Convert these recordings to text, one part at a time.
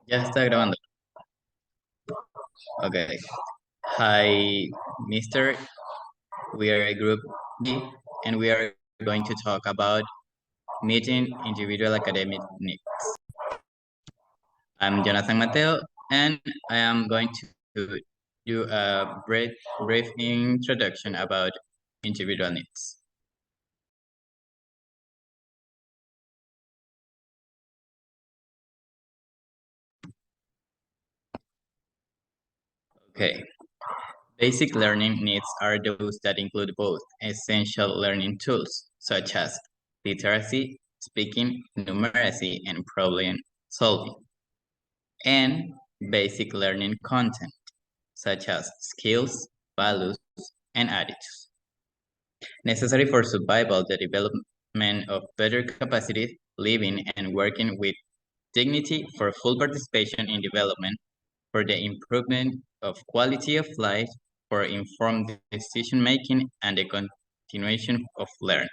Ya está grabando. Okay. Hi, Mister. We are a group B, and we are going to talk about meeting individual academic needs. I'm Jonathan Mateo, and I am going to do a brief introduction about individual needs. Okay. Basic learning needs are those that include both essential learning tools, such as literacy, speaking, numeracy, and problem solving, and basic learning content, such as skills, values, and attitudes, necessary for survival, the development of better capacity, living and working with dignity, for full participation in development, for the improvement of quality of life, for informed decision-making, and the continuation of learning.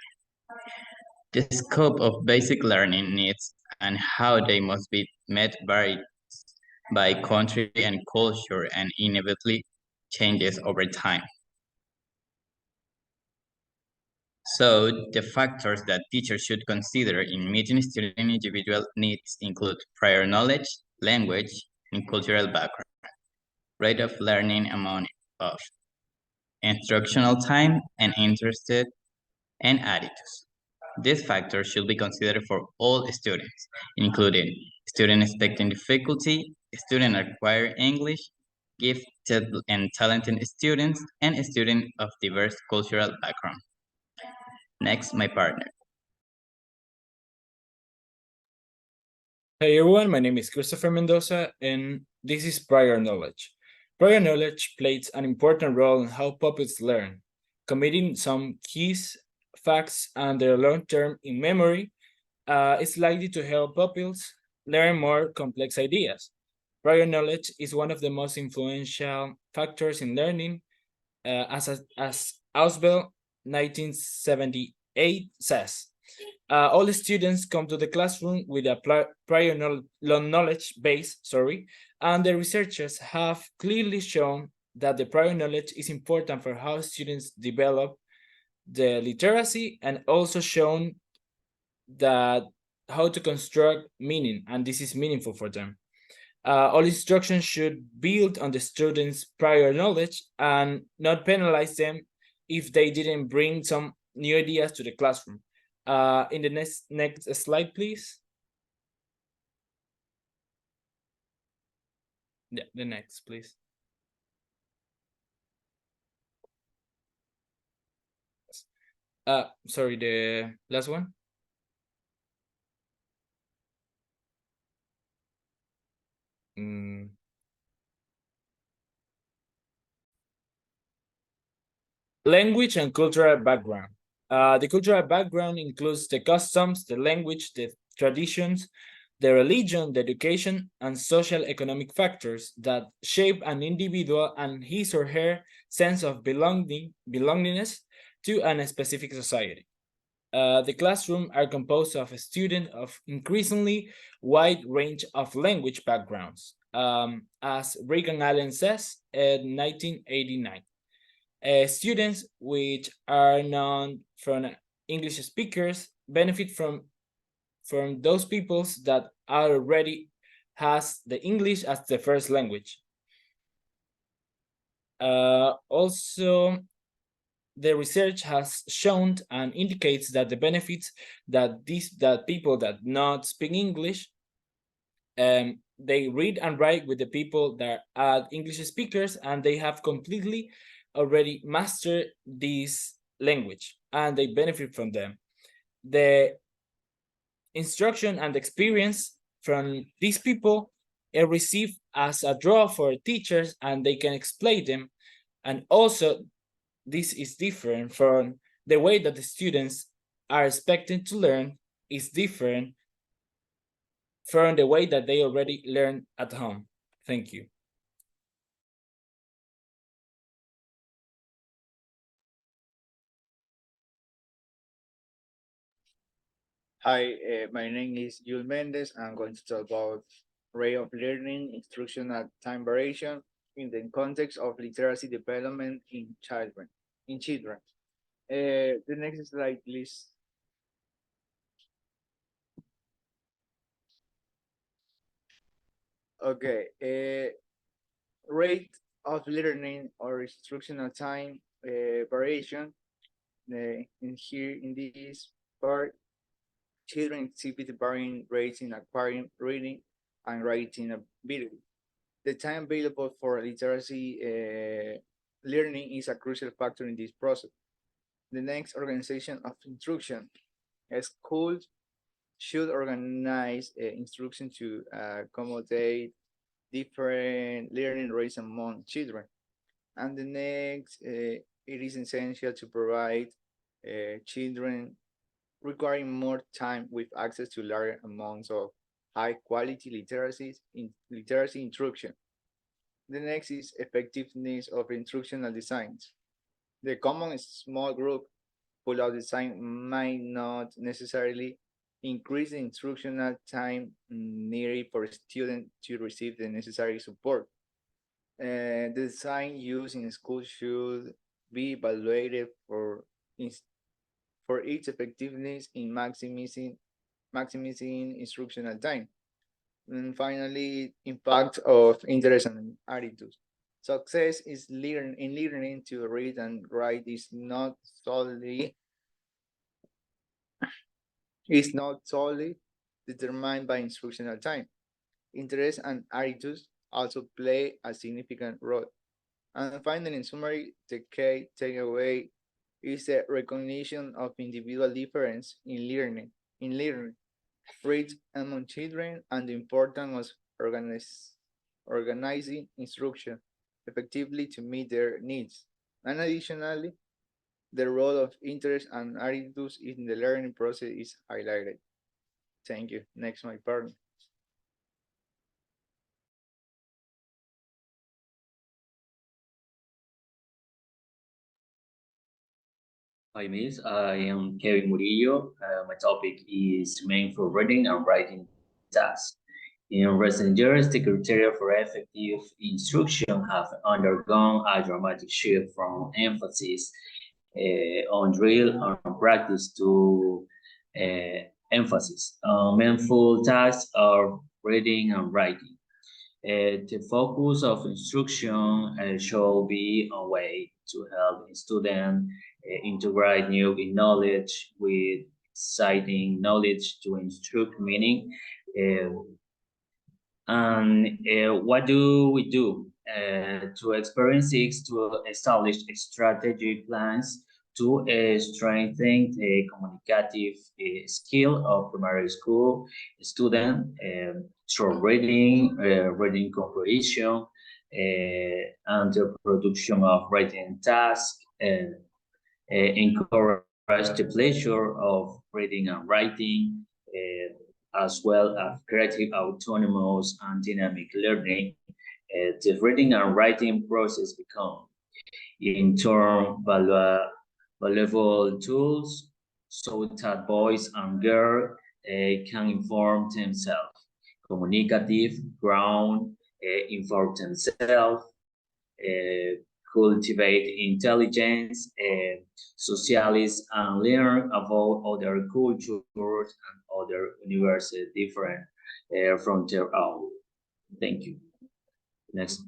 The scope of basic learning needs and how they must be met varies by country and culture and inevitably changes over time. So the factors that teachers should consider in meeting student individual needs include prior knowledge, language, and cultural background, rate of learning amount of instructional time and interested and attitudes. These factors should be considered for all students, including student expecting difficulty, student acquiring English, gifted and talented students, and students of diverse cultural background. Next, my partner. Hey everyone, my name is Christopher Mendoza, and this is prior knowledge. Prior knowledge plays an important role in how pupils learn. Committing some keys, facts, and their long term in memory is likely to help pupils learn more complex ideas. Prior knowledge is one of the most influential factors in learning, as Ausubel 1978 says. All students come to the classroom with a prior knowledge base, and the researchers have clearly shown that the prior knowledge is important for how students develop the literacy, and also shown that how to construct meaning, and this is meaningful for them. All instruction should build on the students' prior knowledge and not penalize them if they didn't bring some new ideas to the classroom. In the next slide, please. Yeah, the next, please. Sorry, the last one. Language and cultural background. The cultural background includes the customs, the language, the traditions, the religion, the education, and social economic factors that shape an individual and his or her sense of belongingness to a specific society. The classroom are composed of a student of increasingly wide range of language backgrounds, as Reagan Allen says in 1989. Students which are known from English speakers benefit from those peoples that already has the English as the first language. Also, the research has shown and indicates that the benefits that people that not speak English, they read and write with the people that are English speakers, and they have completely already mastered this language and they benefit from them. The instruction and experience from these people are received as a draw for teachers, and they can explain them. And also, this is different from the way that the students are expected to learn, is different from the way that they already learn at home. Thank you. Hi, my name is Yul Mendez. I'm going to talk about rate of learning, instructional time variation in the context of literacy development in children. The next slide, please. Okay, rate of learning or instructional time variation. In here, in this part, children exhibit varying rates in acquiring reading and writing ability. The time available for literacy learning is a crucial factor in this process. The next, organization of instruction. Schools should organize instruction to accommodate different learning rates among children. And the next, it is essential to provide children requiring more time with access to large amounts of high quality literacy instruction. The next is effectiveness of instructional designs. The common small group pull-out design might not necessarily increase the instructional time needed for students to receive the necessary support. The design used in school should be evaluated for its effectiveness in maximizing instructional time. And finally, impact of interest and attitudes. Success is learning to read and write is not solely determined by instructional time. Interest and attitudes also play a significant role. And finally, in summary, the key takeaway is the recognition of individual difference in learning, rates among children, and the importance of organizing instruction effectively to meet their needs. And additionally, the role of interest and attitudes in the learning process is highlighted. Thank you. Next, my partner. Hi, Miss. I am Kevin Murillo. My topic is meaningful reading and writing tasks. In recent years, the criteria for effective instruction have undergone a dramatic shift from emphasis on drill and practice to emphasis on meaningful tasks of reading and writing. The focus of instruction should be a way to help students integrate new knowledge with exciting knowledge to instruct meaning. What do we do? To experience seeks to establish strategic plans to strengthen the communicative skill of primary school student through reading, reading comprehension, and the production of writing tasks, encourage the pleasure of reading and writing, as well as creative, autonomous, and dynamic learning. The reading and writing process become, in turn, valuable tools so that boys and girls can inform themselves, communicative, ground, inform themselves, cultivate intelligence, socialize, and learn about other cultures and other universes different from their own. Thank you. Next.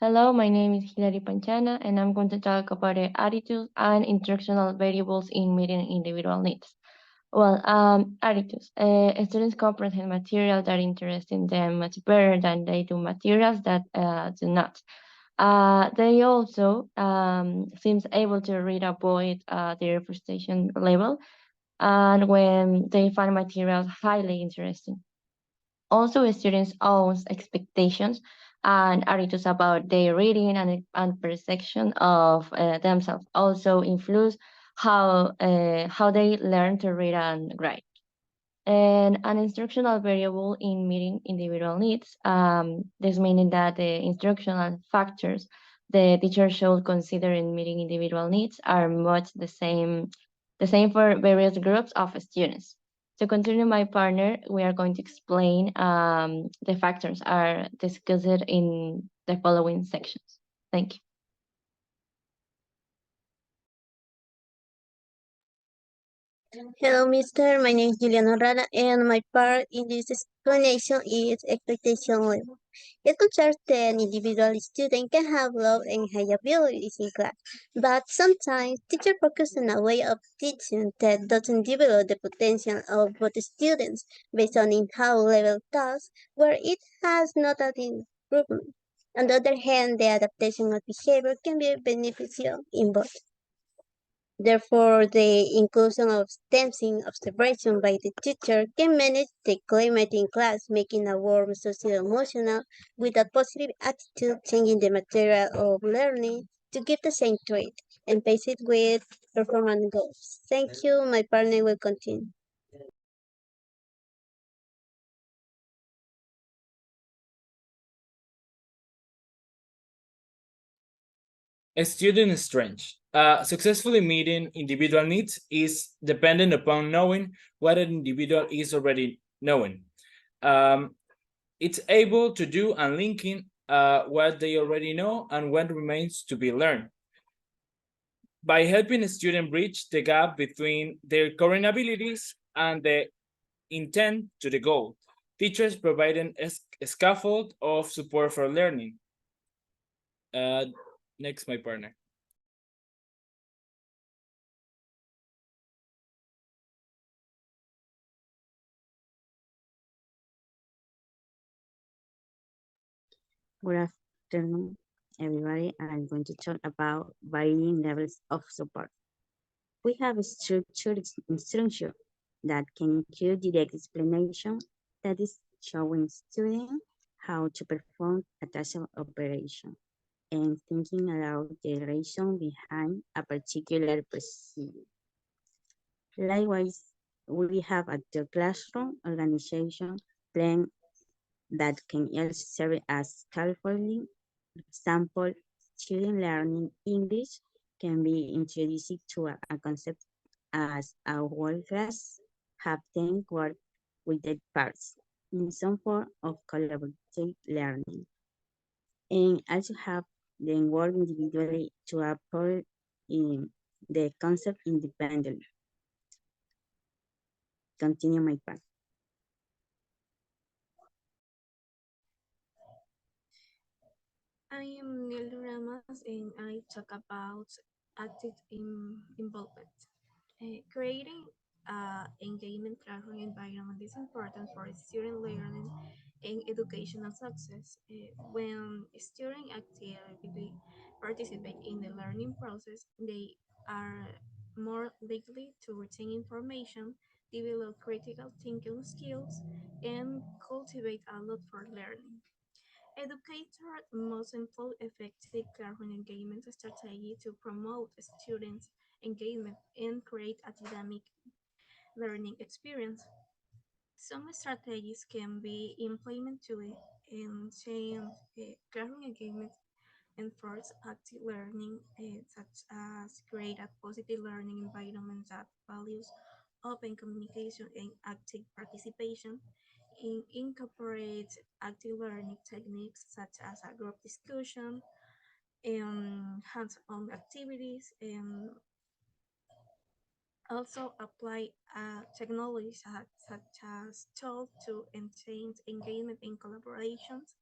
Hello, my name is Hilary Panchana, and I'm going to talk about the attitudes and instructional variables in meeting individual needs. Well, attitudes. Students comprehend material that interest them much better than they do materials that do not. They also seems able to read avoid their frustration level, and when they find materials highly interesting. Also, students' own expectations and attitudes about their reading and perception of themselves also influence how they learn to read and write. And an instructional variable in meeting individual needs. This meaning that the instructional factors the teacher should consider in meeting individual needs are much the same The same for various groups of students. To continue my partner, we are going to explain the factors are discussed in the following sections. Thank you. Hello, Mister. My name is Juliana Rara, and my part in this explanation is expectation level. It concerns that an individual student can have low and high abilities in class, but sometimes teachers focus on a way of teaching that doesn't develop the potential of both students based on in how level tasks where it has not an improvement. On the other hand, the adaptation of behavior can be beneficial in both. Therefore, the inclusion of STEMsing observation by the teacher can manage the climate in class, making a warm social-emotional with a positive attitude, changing the material of learning to give the same trait and pace it with performance goals. Thank you. My partner will continue. A student strength. Successfully meeting individual needs is dependent upon knowing what an individual is already knowing. It's able to do and linking what they already know and what remains to be learned. By helping a student bridge the gap between their current abilities and the intent to the goal, teachers providing a scaffold of support for learning. Next, my partner. Good afternoon, everybody. I'm going to talk about varying levels of support. We have a structured instruction that can include direct explanation that is showing students how to perform a task operation and thinking about the reason behind a particular procedure. Likewise, we have a classroom organization plan that can also serve as scaffolding. For example, student learning English can be introduced to a concept as a whole class have them work with their parts in some form of collaborative learning. And also have them work individually to approach in the concept independently. Continue my part. I am Neil Ramas and I talk about active involvement. Creating engagement classroom environment is important for student learning and educational success. When students actively participate in the learning process, they are more likely to retain information, develop critical thinking skills, and cultivate a love for learning. Educators must employ effective classroom engagement strategy to promote students' engagement and create academic learning experience. Some strategies can be implemented to enhance classroom engagement and force active learning, such as create a positive learning environment that values open communication and active participation, incorporate active learning techniques such as a group discussion and hands-on activities, and also apply technologies such as tools to enhance engagement and collaborations,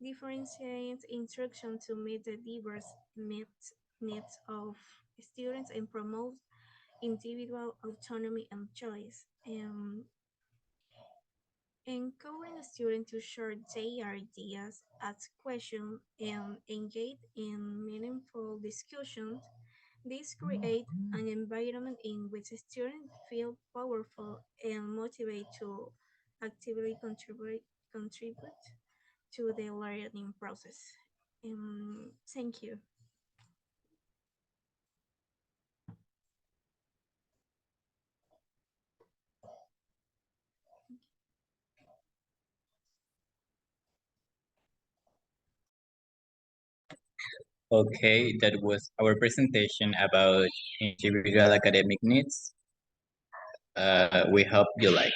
differentiate instruction to meet the diverse needs of students and promote individual autonomy and choice. Encourage students to share their ideas, ask questions, and engage in meaningful discussions. This creates an environment in which students feel powerful and motivated to actively contribute to the learning process. Thank you. Okay, that was our presentation about individual academic needs. We hope you like.